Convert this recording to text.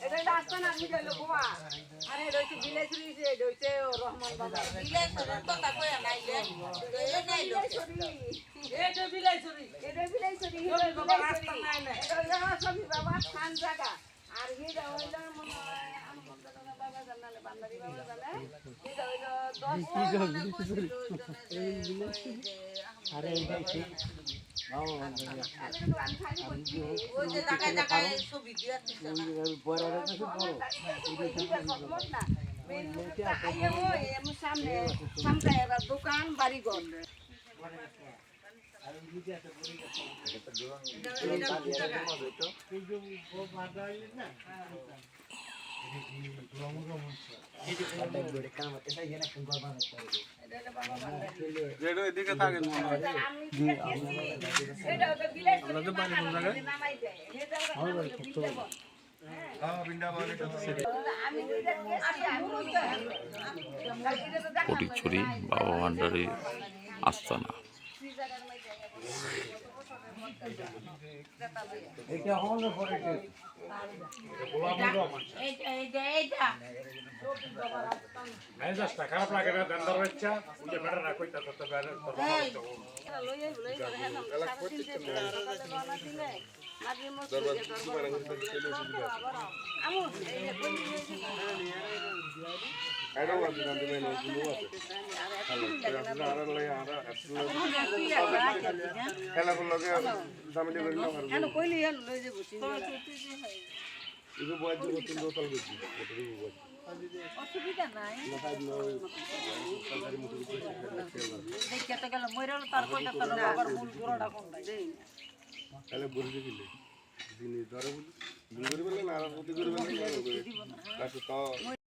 এটা রাস্তা না আমি গেল গোয়া আরে এটা হচ্ছে বিলেছড়ি এটা হচ্ছে রহমান বাবা বিলেছড়ির কথা কই না এটা বিলেছড়ি এটা বিলেছড়ি বাবা রাস্তা নাই না এটা সবই বাবা খান জায়গা আর এটা হইলো মনে হয় আমগো বাবা জানালে বান্দারি বাবা জানে এটা হইলো 10 আরে এইটাই ঠিক ওই যে জায়গায় জায়গায় ছবি দিয়া দিছে না বড় কাছে বড় সামনে সামনে দোকান বাড়িঘর এদিকে থাকেন ফটিকছড়ি বাবা ভান্ডারী আস্তানা। খারাপ লাগে না দান্দার বাচ্চা বুঝে বেড়া না কইতা তো অসুবিধা নাই দেখতে গেল মইরাল তার কইটা তার আবার মূল গোড়াটা কোনটা দেই না তাহলে বলতে দিলে জিনিস ধরে বলি বলি বলে না আর প্রতি করে বলে না